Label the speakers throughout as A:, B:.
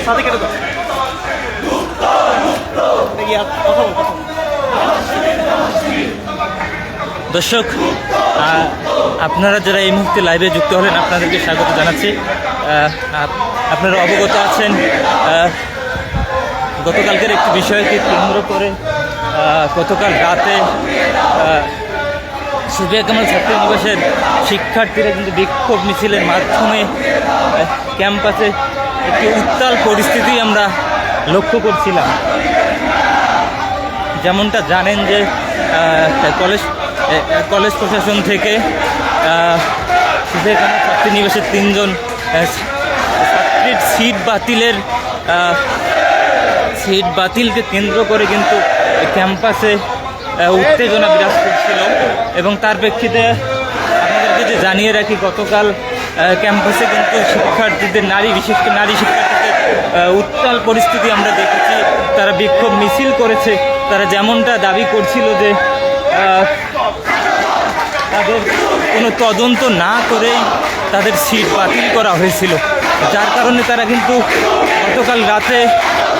A: সাথে কেটে দাও। দর্শক, আপনারা যারা এই মুহূর্তে লাইভে যুক্ত হলেন আপনাদেরকে স্বাগত জানাচ্ছি। আপনারা অবগত আছেন গতকালকের একটি বিষয়কে কেন্দ্র করে গতকাল রাতে সুফিয়া কামাল ছাত্রনিবাসের শিক্ষার্থীরা কিন্তু বিক্ষোভ মিছিলের মাধ্যমে ক্যাম্পাসে একটি উত্তাল পরিস্থিতি আমরা লক্ষ্য করছিলাম। যেমনটা জানেন যে কলেজ প্রশাসন থেকে সুফিয়া কামাল ছাত্রনিবাসের 3 জন ছাত্রীর সিট বাতিলকে কেন্দ্র করে কিন্তু ক্যাম্পাসে উত্তেজনা বিরাজ করছিল এবং তার প্রেক্ষিতে আপনাদেরকে যে জানিয়ে রাখি গতকাল ক্যাম্পাসে কিন্তু শিক্ষার্থীদের বিশেষ করে নারী শিক্ষার্থীদের উত্তাল পরিস্থিতি আমরা দেখেছি। তারা বিক্ষোভ মিছিল করেছে। তারা যেমনটা দাবি করছিল যে তাদের কোনো তদন্ত না করেই তাদের সিট বাতিল করা হয়েছিল, যার কারণে তারা কিন্তু গতকাল রাতে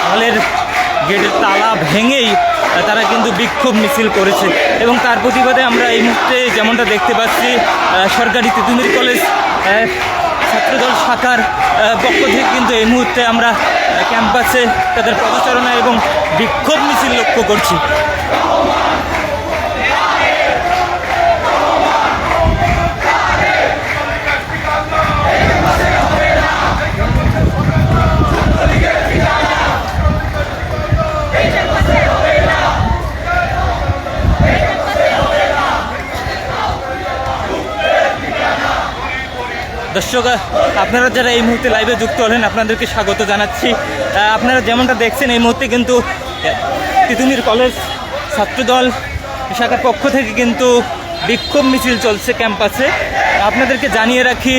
A: হলের গেটের তালা ভেঙেই তারা কিন্তু বিক্ষোভ মিছিল করেছে এবং তার প্রতিবাদে আমরা এই মুহূর্তে যেমনটা দেখতে পাচ্ছি সরকারি তিতুমির কলেজ ছাত্রদল শাখার পক্ষ থেকে কিন্তু এই মুহূর্তে আমরা ক্যাম্পাসে তাদের পদচারণা এবং বিক্ষোভ মিছিল লক্ষ্য করছি। দর্শক, আপনারা যারা এই মুহূর্তে লাইভে যুক্ত হলেন আপনাদেরকে স্বাগত জানাচ্ছি। আপনারা যেমনটা দেখছেন এই মুহূর্তে কিন্তু তিতুমির কলেজ ছাত্রদল শাখার পক্ষ থেকে কিন্তু বিক্ষোভ মিছিল চলছে ক্যাম্পাসে। আপনাদেরকে জানিয়ে রাখি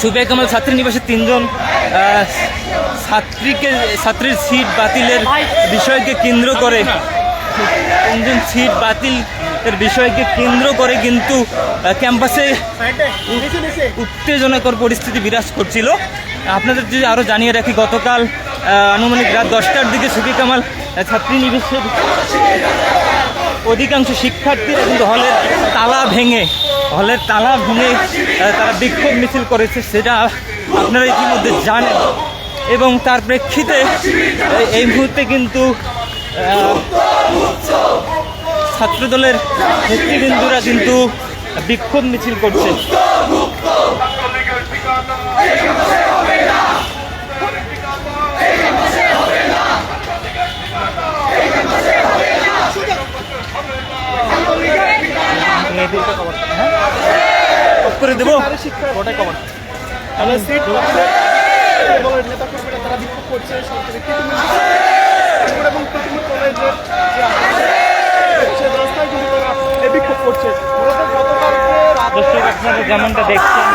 A: সুফিয়া কামাল ছাত্রনিবাসের 3 জন ছাত্রীর সিট বাতিলের বিষয়কে কেন্দ্র করে 3 জন সিট বাতিলের বিষয়কে কেন্দ্র করে কিন্তু ক্যাম্পাসে উত্তেজনাকর পরিস্থিতি বিরাজ করছিল। আপনাদের যদি আরও জানিয়ে রাখি গতকাল আনুমানিক রাত 10টার দিকে সুফিয়া কামাল ছাত্রীনিবাসের অধিকাংশ শিক্ষার্থীরা কিন্তু হলের তালা ভেঙে তারা বিক্ষোভ মিছিল করেছে, সেটা আপনারা ইতিমধ্যে জানেন এবং তার প্রেক্ষিতে এই মুহূর্তে কিন্তু ছাত্রদলের নেতৃবৃন্দরা কিন্তু বিক্ষোভ মিছিল করছে। করে দেবো ওটাই কমার দর্শক, আপনারা যেমনটা দেখছেন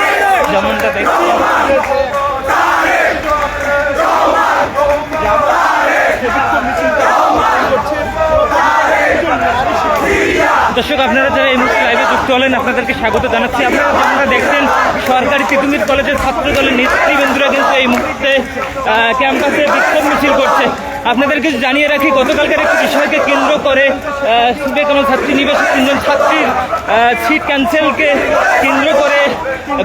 A: দর্শক, আপনারা যারা এই মুহূর্তে লাইভে যুক্ত হলেন আপনাদেরকে স্বাগত জানাচ্ছি। আপনারা যেমনটা দেখছেন সরকারি তিতুমির কলেজের ছাত্রদলের নেতৃবৃন্দরা কিন্তু এই মুহূর্তে ক্যাম্পাসে বিক্ষোভ মিছিল করছে। আপনাদেরকে জানিয়ে রাখি গতকালকার একটি বিষয়কে কেন্দ্র করে সুফিয়া কামাল ছাত্রীনিবাসের 3 জন ছাত্রীর সিট ক্যান্সেলকে কেন্দ্র করে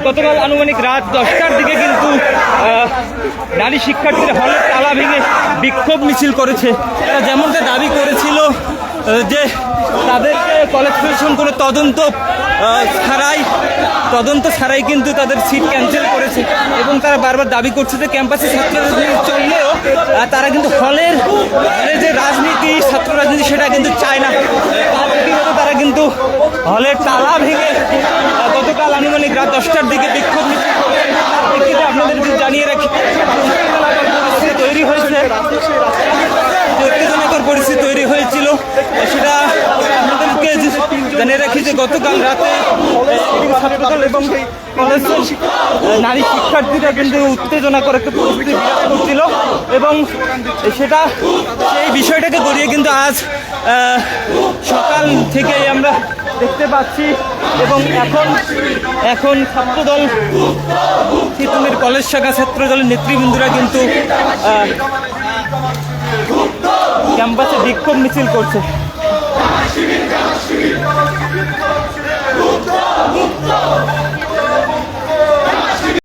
A: গতকাল আনুমানিক রাত 10টার দিকে কিন্তু নারী শিক্ষার্থীরা হলের তালা ভেঙে বিক্ষোভ মিছিল করেছে। তারা যেমনটা দাবি করেছিল যে তাদেরকে কলেজ প্রশাসন কোনো তদন্ত ছাড়াই কিন্তু তাদের সিট ক্যান্সেল করেছে এবং তারা বারবার দাবি করছে যে ক্যাম্পাসে ছাত্র রাজনীতি চললেও তারা কিন্তু হলের যে রাজনীতি ছাত্র রাজনীতি সেটা কিন্তু চায় না। তারা কিন্তু হলের তালা ভেঙে গতকাল আনুমানিক রাত 10টার দিকে বিক্ষোভ মিছিল করেছে। আপনাদেরকে জানিয়ে রাখি উত্তেজনাকর পরিস্থিতি তৈরি হয়েছিল, সেটা আপনাদেরকে জানিয়ে রাখি যে গতকাল রাতে ছাত্রদল এবং কলেজের নারী শিক্ষার্থীরা কিন্তু উত্তেজনা করে একটা পরিস্থিতি বিরাজ করছিল এবং সেটা সেই বিষয়টাকে গড়িয়ে কিন্তু আজ সকাল থেকেই আমরা দেখতে পাচ্ছি এবং এখন ছাত্রদল তিতুমির কলেজ শাখা ছাত্রদলের নেতৃবৃন্দরা কিন্তু ক্যাম্পাসে বিক্ষোভ মিছিল করছে।